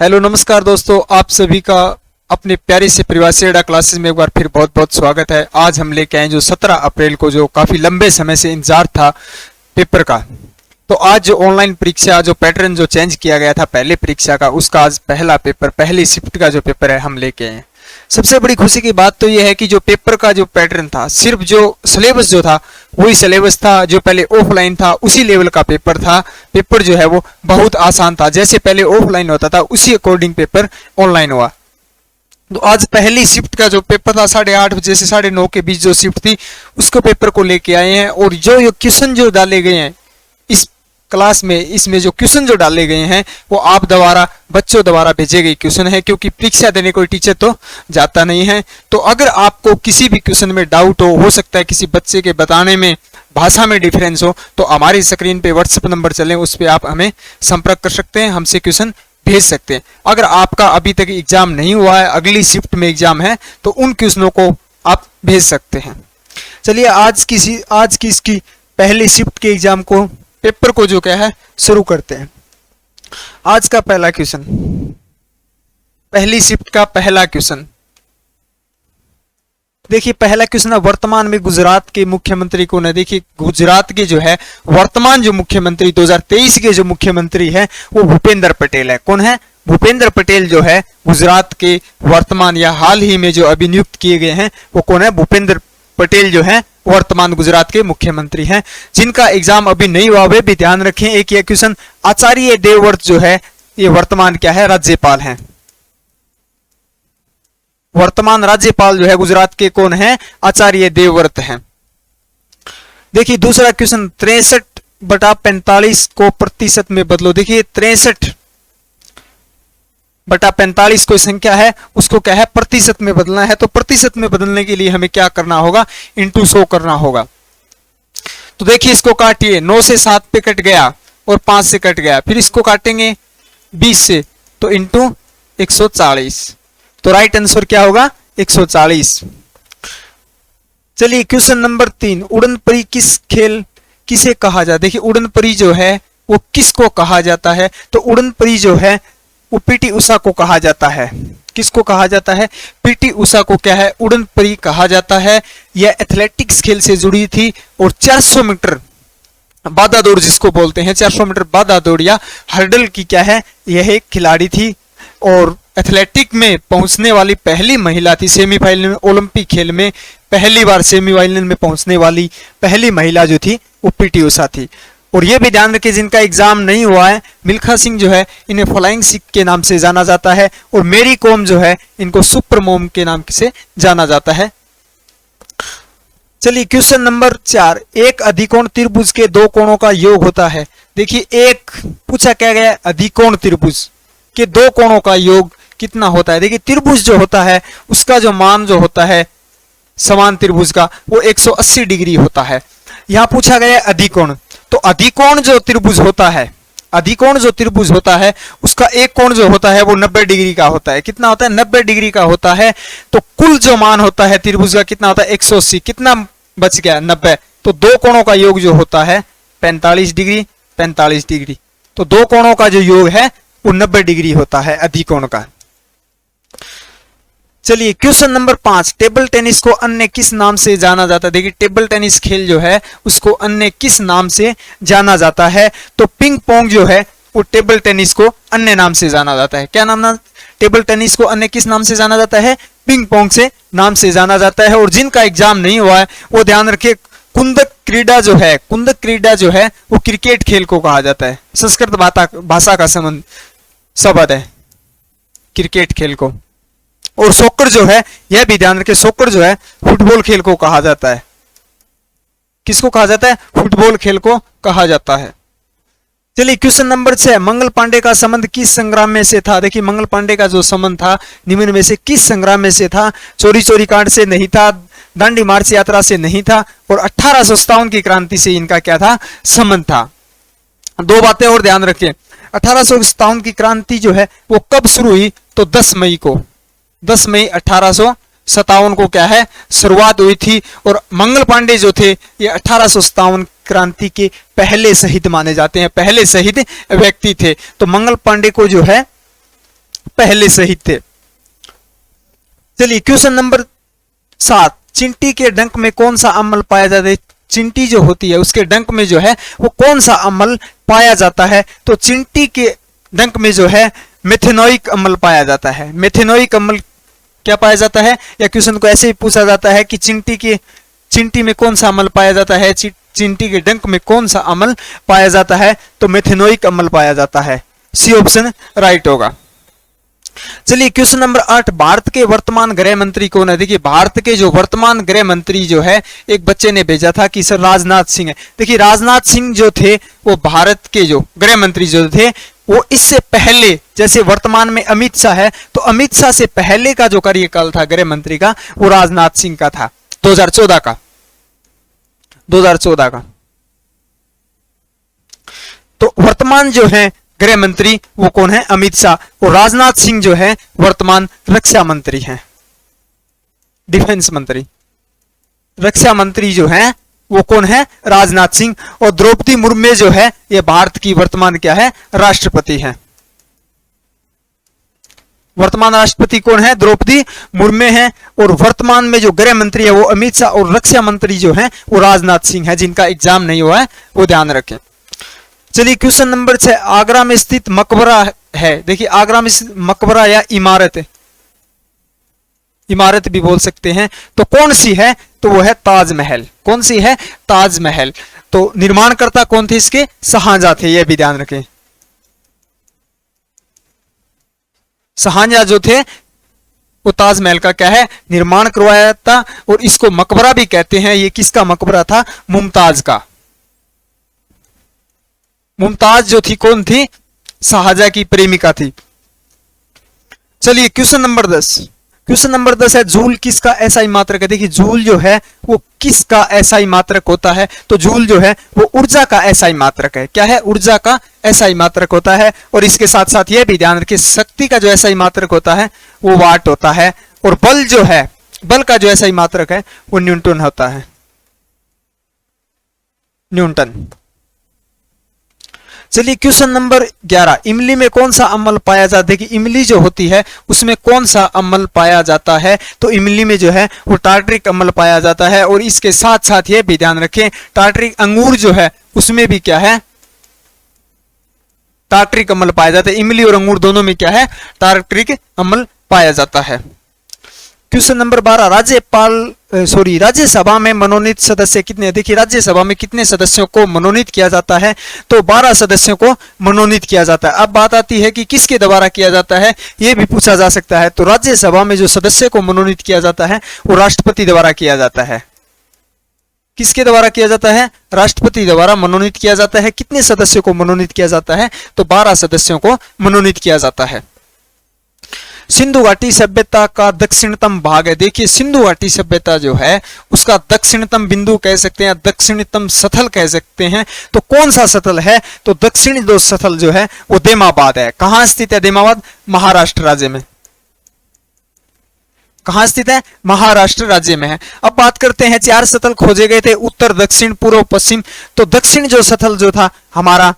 Hello नमस्कार दोस्तों, आप सभी का अपने प्यारे से परिवार से एडा क्लासेस में एक बार फिर बहुत बहुत स्वागत है। आज हम लेके आए जो 17 अप्रैल को जो काफ़ी लंबे समय से इंतजार था पेपर का। तो आज जो ऑनलाइन परीक्षा जो पैटर्न जो चेंज किया गया था पहले परीक्षा का, उसका आज पहला पेपर, पहली शिफ्ट का जो पेपर है हम लेके आए हैं। सबसे बड़ी खुशी की बात तो यह है कि जो पेपर का जो पैटर्न था, सिर्फ जो सिलेबस जो था वही सिलेबस था जो पहले ऑफलाइन था, उसी लेवल का पेपर था। पेपर जो है वो बहुत आसान था, जैसे पहले ऑफलाइन होता था उसी अकॉर्डिंग पेपर ऑनलाइन हुआ। तो आज पहली शिफ्ट का जो पेपर था 8:30 बजे से 9:30 के बीच जो शिफ्ट थी, उसको पेपर को लेके आए हैं। और जो ये क्वेश्चन जो डाले गए हैं इस क्लास में, इसमें जो क्वेश्चन जो डाले गए हैं वो आप द्वारा, बच्चों द्वारा भेजे गए क्वेश्चन है, क्योंकि परीक्षा देने कोई टीचर तो जाता नहीं है। तो अगर आपको किसी भी क्वेश्चन में डाउट हो सकता है किसी बच्चे के बताने में भाषा में डिफरेंस हो, तो हमारी स्क्रीन पे व्हाट्सएप नंबर चले, उस पर आप हमें संपर्क कर सकते हैं, हमसे क्वेश्चन भेज सकते हैं। अगर आपका अभी तक एग्जाम नहीं हुआ है, अगली शिफ्ट में एग्जाम है, तो उन क्वेश्चनों को आप भेज सकते हैं। चलिए आज की इसकी पहली शिफ्ट के एग्जाम को, पेपर को जो क्या है शुरू करते हैं। आज का पहला क्वेश्चन, पहली शिफ्ट का पहला क्वेश्चन देखिए। पहला क्वेश्चन है, वर्तमान में गुजरात के मुख्यमंत्री कौन है। देखिए गुजरात के जो है वर्तमान जो मुख्यमंत्री 2023 के जो मुख्यमंत्री है वो भूपेंद्र पटेल है। कौन है? भूपेंद्र पटेल जो है गुजरात के वर्तमान या हाल ही में जो अभी नियुक्त किए गए हैं वो कौन है? भूपेंद्र पटेल जो है वर्तमान गुजरात के मुख्यमंत्री हैं। जिनका एग्जाम अभी नहीं हुआ वे भी ध्यान रखें। एक ये क्वेश्चन, आचार्य देवव्रत जो है ये वर्तमान क्या है? राज्यपाल हैं। वर्तमान राज्यपाल जो है गुजरात के कौन है? आचार्य देवव्रत हैं। देखिए दूसरा क्वेश्चन, 63/45 को प्रतिशत में बदलो। देखिए 63/45 कोई संख्या है, उसको क्या है? प्रतिशत में बदलना है। तो प्रतिशत में बदलने के लिए हमें क्या करना होगा? इंटू 100 करना होगा। तो देखिए इसको काटिए, 9 से 7 पे कट गया और 5 से कट गया, फिर इसको काटेंगे 20 से, तो इंटू 140। तो राइट आंसर क्या होगा? 140। चलिए क्वेश्चन नंबर 3, उड़न परी किसे कहा जाता है। देखिए उड़न परी जो है वो किसको कहा जाता है? तो उड़न परी जो है वो पीटी उषा को कहा जाता है। किसको कहा जाता है? पीटी उषा को क्या है? उड़न परी कहा जाता है। यह एथलेटिक्स खेल से जुड़ी थी और 400 मीटर बाधा दौड़ जिसको बोलते हैं, 400 मीटर बाधा दौड़ या हर्डल की क्या है? यह एक खिलाड़ी थी और एथलेटिक में पहुंचने वाली पहली महिला थी। सेमीफाइनल में, ओलंपिक खेल में पहली बार सेमीफाइनल में पहुंचने वाली पहली महिला जो थी वो पीटी उषा थी। और ये भी ध्यान रखिए जिनका एग्जाम नहीं हुआ है, मिल्खा सिंह जो है इन्हें फ्लाइंग सिख के नाम से जाना जाता है, और मेरी कॉम जो है इनको सुपर मोम के नाम से जाना जाता है। चलिए क्वेश्चन नंबर 4, एक अधिकोण त्रिभुज के दो कोणों का योग होता है। देखिए एक पूछा क्या गया? अधिकोण त्रिभुज के दो कोणों का योग कितना होता है। देखिए त्रिभुज जो होता है उसका जो मान जो होता है समान त्रिभुज का वो 180 डिग्री होता है। यहां पूछा गया अधिकोण, तो अधिकोण जो त्रिभुज होता है, अधिकोण जो त्रिभुज होता है उसका एक कोण जो होता है वो 90 डिग्री का होता है। कितना होता है? 90 डिग्री का होता है। तो कुल जो मान होता है त्रिभुज का कितना होता है? 180। कितना बच गया? 90। तो दो कोणों का योग जो होता है 45 डिग्री 45 डिग्री। तो दो कोणों का जो योग है वो 90 डिग्री होता है अधिकोण का। चलिए क्वेश्चन नंबर 5, टेबल टेनिस को अन्य किस नाम से जाना जाता है। देखिए टेबल टेनिस खेल जो है उसको अन्य किस नाम से जाना जाता है। तो पिंग पोंग जो है वो टेबल टेनिस को अन्य नाम से जाना जाता है। क्या नाम? टेबल टेनिस को अन्य किस नाम से जाना जाता है? पिंग पोंग से नाम से जाना जाता है। और जिनका एग्जाम नहीं हुआ है वो ध्यान रखिए, कुंदक क्रीड़ा जो है, कुंदक क्रीड़ा जो है वो क्रिकेट खेल को कहा जाता है। संस्कृत भाषा का संबंध शब्द है क्रिकेट खेल को। और सॉकर जो है, यह भी ध्यान रखें, सॉकर जो है फुटबॉल खेल को कहा जाता है। किसको कहा जाता है? फुटबॉल खेल को कहा जाता है। चलिए क्वेश्चन नंबर 6, मंगल पांडे का संबंध किस संग्राम में से था। देखिए मंगल पांडे का जो संबंध था निम्न में से किस संग्राम में से था। चोरी चोरी कांड से नहीं था, दांडी मार्च यात्रा से नहीं था, और 1857 की क्रांति से इनका क्या था? संबंध था। दो बातें और ध्यान रखें, 1857 की क्रांति जो है वो कब शुरू हुई? तो 10 मई को, 10 मई 1857 को क्या है? शुरुआत हुई थी। और मंगल पांडे जो थे ये 1857 क्रांति के पहले शहीद माने जाते हैं, पहले शहीद व्यक्ति थे। तो मंगल पांडे को जो है पहले शहीद थे। चलिए क्वेश्चन नंबर 7, चींटी के डंक में कौन सा अम्ल पाया जाता है? चींटी जो होती है उसके डंक में जो है वो कौन सा अम्ल पाया जाता है? तो चींटी के डंक में जो है मेथेनोइक अम्ल पाया जाता है। मेथेनोइक अम्ल क्या पाया जाता है? या क्वेश्चन को ऐसे ही पूछा जाता है कि चींटी में कौन सा अम्ल पाया जाता है, चींटी के डंक में कौन सा अम्ल पाया जाता है? तो मेथेनोइक अम्ल पाया जाता है। सी ऑप्शन राइट होगा। चलिए क्वेश्चन नंबर 8, भारत के वर्तमान गृह मंत्री कौन है? देखिए भारत के जो वर्तमान गृह मंत्री जो है, एक बच्चे ने भेजा था कि सर राजनाथ सिंह है। देखिए राजनाथ सिंह जो थे वो भारत के जो गृह मंत्री जो थे वो इससे पहले, जैसे वर्तमान में अमित शाह है, तो अमित शाह से पहले का जो कार्यकाल था गृह मंत्री का वो राजनाथ सिंह का था, 2014 का। तो वर्तमान जो है गृह मंत्री वो कौन है? अमित शाह। और राजनाथ सिंह जो है वर्तमान रक्षा मंत्री हैं, डिफेंस मंत्री। रक्षा मंत्री जो है वो कौन है? राजनाथ सिंह। और द्रौपदी मुर्मू जो है ये भारत की वर्तमान क्या है? राष्ट्रपति हैं। वर्तमान राष्ट्रपति कौन है? द्रौपदी मुर्मू है। और वर्तमान में जो गृह मंत्री है वो अमित शाह, और रक्षा मंत्री जो है वो राजनाथ सिंह है, जिनका एग्जाम नहीं हुआ है वो ध्यान रखें। चलिए क्वेश्चन नंबर 6, आगरा में स्थित मकबरा है। देखिए आगरा में स्थित मकबरा या इमारत है, इमारत भी बोल सकते हैं, तो कौन सी है? तो वो है ताजमहल। कौन सी है? ताजमहल। तो निर्माणकर्ता कौन थे इसके? शाहजहां थे, यह भी ध्यान रखें। शाहजहां जो थे वो ताजमहल का क्या है? निर्माण करवाया था। और इसको मकबरा भी कहते हैं। ये किसका मकबरा था? मुमताज का। मुमताज जो थी कौन थी? शाहजहां की प्रेमिका थी। चलिए क्वेश्चन नंबर 10, क्वेश्चन नंबर 10 है, जूल किसका एसआई मात्रक है? देखिए जूल जो है वो किसका एसआई मात्रक होता है? तो जूल जो है वो ऊर्जा का एसआई मात्रक है। क्या है? ऊर्जा का एसआई मात्रक होता है। और इसके साथ साथ यह भी ध्यान रखिए, शक्ति का जो एसआई मात्रक होता है वो वाट होता है। और बल जो है, बल का जो एसआई मात्रक है वो न्यूटन होता है, न्यूटन। चलिए क्वेश्चन नंबर 11, इमली में कौन सा अम्ल पाया जाता है? कि इमली जो होती है उसमें कौन सा अम्ल पाया जाता है? तो इमली में जो है वो टार्टरिक अम्ल पाया जाता है। और इसके साथ साथ ये भी ध्यान रखें, टार्टरिक अंगूर जो है उसमें भी क्या है? टार्टरिक अम्ल पाया जाता है। इमली और अंगूर दोनों में क्या है? टार्टरिक अम्ल पाया जाता है। क्वेश्चन नंबर 12, राज्यसभा में मनोनीत सदस्य कितने? देखिए राज्यसभा में कितने सदस्यों को मनोनीत किया जाता है? तो 12 सदस्यों को मनोनीत किया जाता है। अब बात आती है कि किसके द्वारा किया जाता है, यह भी पूछा जा सकता है। तो राज्यसभा में जो सदस्य को मनोनीत किया जाता है वो राष्ट्रपति द्वारा किया जाता है। किसके द्वारा किया जाता है? राष्ट्रपति द्वारा मनोनीत किया जाता है। कितने सदस्यों को मनोनीत किया जाता है? तो 12 सदस्यों को मनोनीत किया जाता है। सिंधु घाटी सभ्यता का दक्षिणतम भाग है। देखिए सिंधु घाटी सभ्यता जो है उसका दक्षिणतम बिंदु कह सकते हैं, दक्षिणतम स्थल कह सकते हैं। तो कौन सा स्थल है? तो दक्षिणी दो स्थल जो है वो देमाबाद है। कहां स्थित है देमाबाद? महाराष्ट्र राज्य में। कहां स्थित है? महाराष्ट्र राज्य में है। अब बात करते हैं, 4 स्थल खोजे गए थे, उत्तर, दक्षिण, पूर्व, पश्चिम। तो दक्षिण जो स्थल जो था हमारा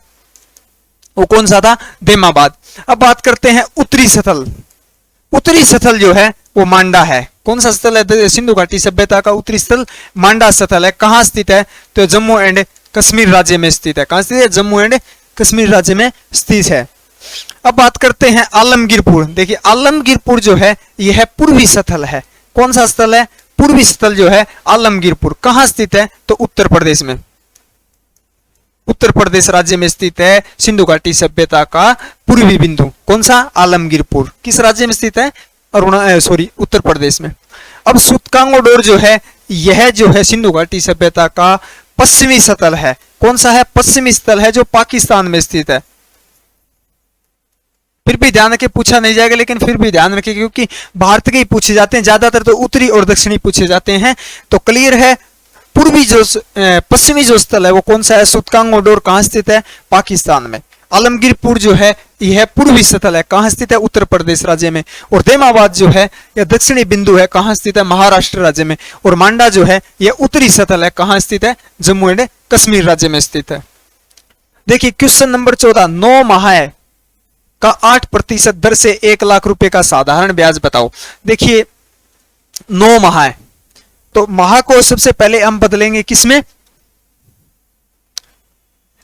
वो कौन सा था? देमाबाद। अब बात करते हैं उत्तरी स्थल। उत्तरी स्थल जो है वो मांडा है। कौन सा स्थल है? सिंधु घाटी सभ्यता का उत्तरी स्थल मांडा स्थल है। कहां स्थित है? तो जम्मू एंड कश्मीर राज्य में स्थित है। कहां स्थित है? जम्मू एंड कश्मीर राज्य में स्थित है। अब बात करते हैं आलमगीरपुर। देखिए आलमगीरपुर जो है यह पूर्वी स्थल है। कौन सा स्थल है? पूर्वी स्थल जो है आलमगीरपुर। कहां स्थित है? तो उत्तर प्रदेश में, उत्तर प्रदेश राज्य में स्थित है सिंधु घाटी सभ्यता का पूर्वी बिंदु। कौन सा? आलमगीरपुर। किस राज्य में स्थित है? उत्तर प्रदेश में। अब सूतकांगोडोर जो है यह जो है सिंधु घाटी सभ्यता का पश्चिमी स्थल है। कौन सा है? पश्चिमी स्थल है जो पाकिस्तान में स्थित है। फिर भी ध्यान रखें, पूछा नहीं जाएगा लेकिन फिर भी ध्यान रखें क्योंकि भारत के ही पूछे जाते हैं ज्यादातर, तो उत्तरी और दक्षिणी पूछे जाते हैं। तो क्लियर है, पूर्वी जो पश्चिमी जो स्थल है वो कौन सा है? सूतकांगोडोर कहां स्थित है? पाकिस्तान में। आलमगीरपुर जो है यह पूर्वी स्थल है। कहां स्थित है? उत्तर प्रदेश राज्य में। और देमाबाद जो है यह दक्षिणी बिंदु है। कहां स्थित है? महाराष्ट्र राज्य में। और मांडा जो है यह उत्तरी स्थल है। कहां स्थित है? जम्मू एंड कश्मीर राज्य में स्थित है। देखिए क्वेश्चन नंबर 14, 9 माह का 8% दर से 1,00,000 रुपए का साधारण ब्याज बताओ। देखिए 9 माह है, तो माह को सबसे पहले हम बदलेंगे किसमें,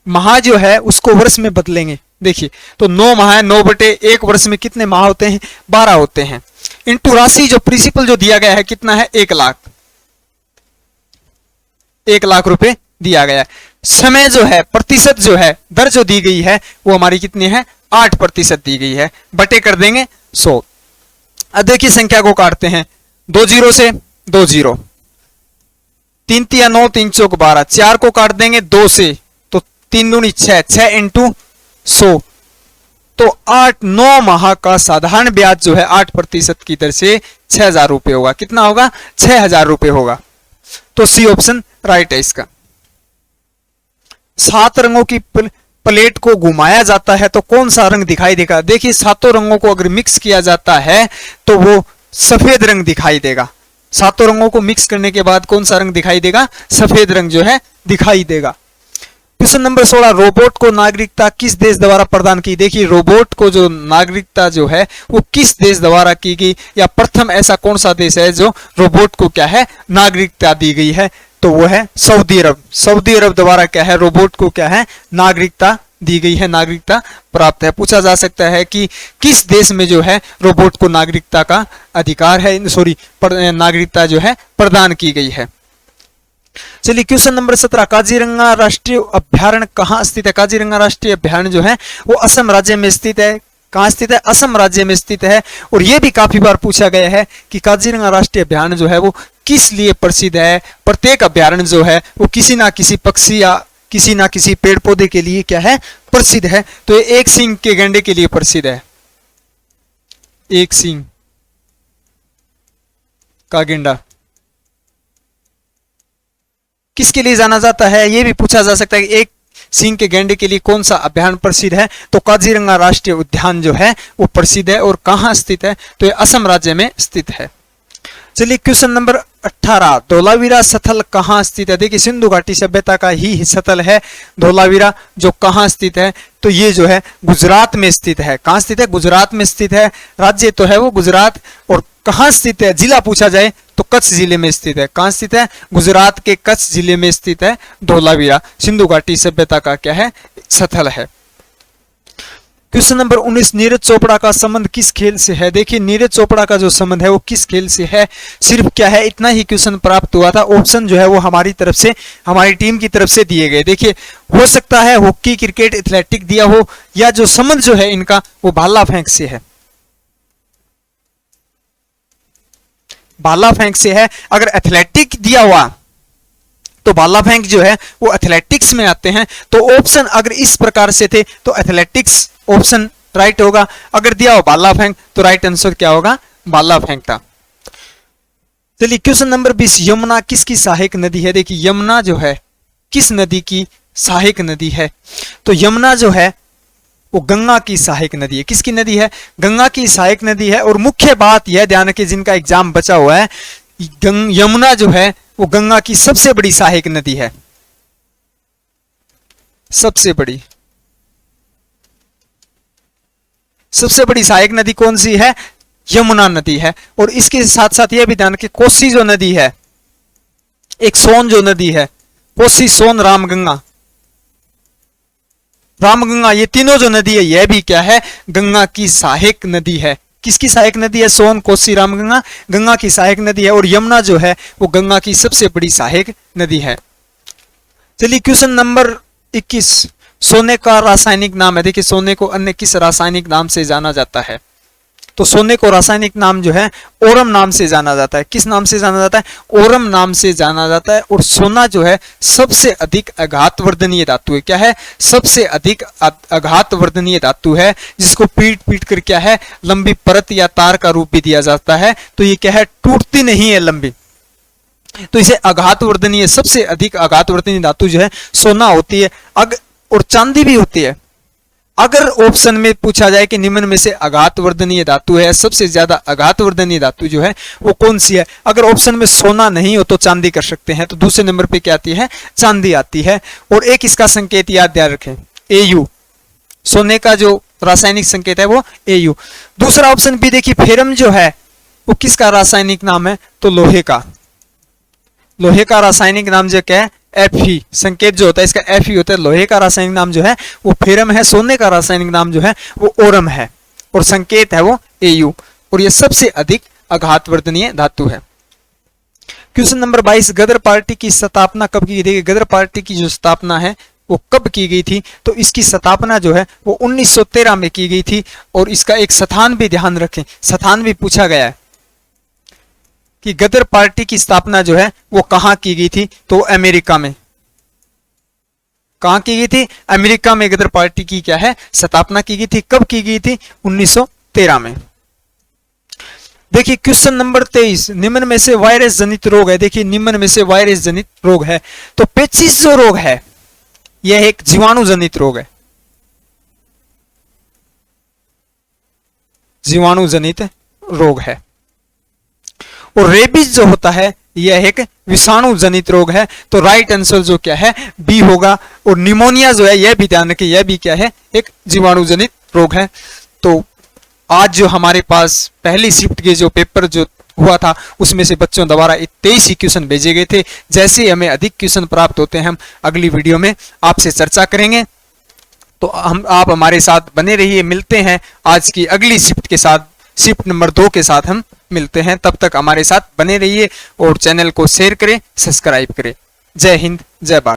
माह जो है उसको वर्ष में बदलेंगे। देखिए तो 9 माह है, 9/1 वर्ष में कितने माह होते हैं, 12 होते हैं, इंटू राशि जो प्रिंसिपल जो दिया गया है कितना है, 1,00,000, 1,00,000 रुपए दिया गया है। समय जो है, प्रतिशत जो है, दर जो दी गई है वो हमारी कितनी है, 8% दी गई है, बटे कर देंगे 100। अब देखिए संख्या को काटते हैं, 2 जीरो से 2 जीरो, 3 तिया 9, 3 चौक 12, 4 को काट देंगे 2 से, तो 3 दूनी 6, 6 इंटू 100, तो 9 माह का साधारण ब्याज जो है 8% की दर से 6,000 रुपए होगा। कितना होगा, 6,000 रुपए होगा। तो सी ऑप्शन राइट है इसका। 7 रंगों की प्लेट को घुमाया जाता है तो कौन सा रंग दिखाई देगा। देखिए 7 रंगों को अगर मिक्स किया जाता है तो वो सफेद रंग दिखाई देगा। 7 रंगों को मिक्स करने के बाद कौन सा रंग दिखाई देगा, सफेद रंग जो है दिखाई देगा। क्वेश्चन नंबर 16, रोबोट को नागरिकता किस देश द्वारा प्रदान की। देखिए रोबोट को जो नागरिकता जो है वो किस देश द्वारा की गई, या प्रथम ऐसा कौन सा देश है जो रोबोट को क्या है, नागरिकता दी गई है, तो वो है सऊदी अरब। सऊदी अरब द्वारा क्या है, रोबोट को क्या है, नागरिकता दी गई है, नागरिकता प्राप्त है। पूछा जा सकता है कि किस देश में जो है रोबोट को नागरिकता का अधिकार है, नागरिकता जो है प्रदान की गई है। चलिए क्वेश्चन नंबर 17, काजीरंगा राष्ट्रीय अभ्यारण्य कहाँ स्थित है। काजीरंगा राष्ट्रीय अभ्यारण्य जो है वो असम राज्य में स्थित है। कहाँ स्थित है, असम राज्य में स्थित है। और ये भी काफी बार पूछा गया है कि काजीरंगा राष्ट्रीय अभ्यारण्य जो है वो किस लिए प्रसिद्ध है। प्रत्येक अभ्यारण्य जो है वो किसी ना किसी पक्षी या किसी ना किसी पेड़ पौधे के लिए क्या है, प्रसिद्ध है। तो ये एक सींग के गैंडे के लिए प्रसिद्ध है, एक सींग का गेंडा किसके लिए जाना जाता है, यह भी पूछा जा सकता है कि एक सींग के गैंडे के लिए कौन सा अभ्यारण्य प्रसिद्ध है। तो काजीरंगा राष्ट्रीय उद्यान जो है वो प्रसिद्ध है। और कहां स्थित है, तो ये असम राज्य में स्थित है। चलिए क्वेश्चन नंबर 18, धोलावीरा स्थल कहाँ स्थित है। देखिए सिंधु घाटी सभ्यता का ही स्थल है धोलावीरा, जो कहाँ स्थित है, तो ये जो है गुजरात में स्थित है। कहाँ स्थित है, गुजरात में स्थित है। राज्य तो है वो गुजरात। और कहाँ स्थित है, जिला पूछा जाए तो कच्छ जिले में स्थित है। कहाँ स्थित है, गुजरात के कच्छ जिले में स्थित है धोलावीरा। सिंधु घाटी सभ्यता का क्या है, स्थल है। क्वेश्चन नंबर 19, नीरज चोपड़ा का संबंध किस खेल से है। देखिए नीरज चोपड़ा का जो संबंध है वो किस खेल से है, सिर्फ क्या है इतना ही क्वेश्चन प्राप्त हुआ था। ऑप्शन जो है वो हमारी तरफ से, हमारी टीम की तरफ से दिए गए। देखिए हो सकता है हॉकी, क्रिकेट, एथलेटिक दिया हो, या जो संबंध जो है इनका वो भाला फेंक से है, भाला फेंक से है। अगर एथलेटिक दिया हुआ तो भाला फेंक जो है वो एथलेटिक्स में आते हैं। तो ऑप्शन अगर इस प्रकार से थे तो एथलेटिक्स ऑप्शन राइट होगा। अगर दिया हो भाला फेंक तो राइट आंसर क्या होगा, भाला फेंक था। चलिए क्वेश्चन नंबर 20, यमुना किसकी सहायक नदी है। देखिए यमुना जो है किस नदी की सहायक नदी है, तो यमुना जो है वो गंगा की सहायक नदी है। किसकी नदी है, गंगा की सहायक नदी है। और मुख्य बात यह ध्यान रखिए, जिनका एग्जाम बचा हुआ है, यमुना जो है वो गंगा की सबसे बड़ी सहायक नदी है। सबसे बड़ी सहायक नदी कौन सी है, यमुना नदी है। और इसके साथ साथ यह भी ध्यान रखिए, कोसी जो नदी है, एक सोन जो नदी है, कोसी, सोन, रामगंगा, ये तीनों जो नदी है यह भी क्या है, गंगा की सहायक नदी है। किसकी सहायक नदी है, सोन, कोसी, रामगंगा, गंगा की सहायक नदी है। और यमुना जो है वो गंगा की सबसे बड़ी सहायक नदी है। चलिए क्वेश्चन नंबर 21, सोने का रासायनिक नाम है। देखिए सोने को अन्य किस रासायनिक नाम से जाना जाता है, तो सोने को रासायनिक नाम जो है ओरम नाम से जाना जाता है। किस नाम से जाना जाता है, ओरम नाम से जाना जाता है। और सोना जो है सबसे अधिक आघातवर्धनीय धातु है। क्या है, सबसे अधिक आघातवर्धनीय धातु है, जिसको पीट कर क्या है, लंबी परत या तार का रूप भी दिया जाता है। तो ये क्या है, टूटती नहीं है, लंबी। तो इसे आघातवर्धनीय, सबसे अधिक आघातवर्धनीय धातु जो है सोना होती है। और चांदी भी होती है। अगर ऑप्शन में पूछा जाए कि निम्न में से आघातवर्धनीय धातु है, सबसे ज्यादा आघातवर्धनीय धातु जो है वो कौन सी है, अगर ऑप्शन में सोना नहीं हो तो चांदी कर सकते हैं। तो दूसरे नंबर पे क्या आती है, चांदी आती है। और एक इसका संकेत याद रखें, AU, सोने का जो तो रासायनिक संकेत है वो Au। दूसरा ऑप्शन भी देखिए, फेरम जो है वो किसका रासायनिक नाम है, तो लोहे का। लोहे का रासायनिक नाम जो क्या है, Fe। संकेत जो होता है इसका Fe होता है। लोहे का रासायनिक नाम जो है वो फेरम है। सोने का रासायनिक नाम जो है वो ओरम है और संकेत है वो Au। और ये सबसे अधिक आघातवर्धनीय धातु है। क्वेश्चन नंबर 22, गदर पार्टी की स्थापना कब की गई थी? गदर पार्टी की जो स्थापना है वो कब की गई थी? तो इसकी स्थापना जो है वो 1913 में की गई थी। और इसका एक स्थान भी ध्यान रखें, स्थान भी पूछा गया है कि गदर पार्टी की स्थापना जो है वो कहां की गई थी, तो अमेरिका में। कहां की गई थी? अमेरिका में गदर पार्टी की क्या है, स्थापना की गई थी। कब की गई थी? 1913 में। देखिए क्वेश्चन नंबर 23, निम्न में से वायरस जनित रोग है। देखिए निम्न में से वायरस जनित रोग है, तो पेचिश जो रोग है यह एक जीवाणु जनित रोग है। जीवाणु जनित रोग है। और रेबीज जो होता है यह एक विषाणु जनित रोग है। तो राइट आंसर जो क्या है, बी होगा। और निमोनिया जो है यह भी ध्यान रखिए, यह भी क्या है, एक जीवाणु जनित रोग है। तो आज जो हमारे पास पहली शिफ्ट के जो पेपर जो हुआ था उसमें से बच्चों द्वारा 23 ही क्वेश्चन भेजे गए थे। जैसे ही हमें अधिक क्वेश्चन प्राप्त होते हैं हम अगली वीडियो में आपसे चर्चा करेंगे। तो आप हमारे साथ बने रहिए। मिलते हैं आज की अगली शिफ्ट के साथ, शिफ्ट नंबर 2 के साथ हम मिलते हैं। तब तक हमारे साथ बने रहिए और चैनल को शेयर करें, सब्सक्राइब करें। जय हिंद, जय भारत।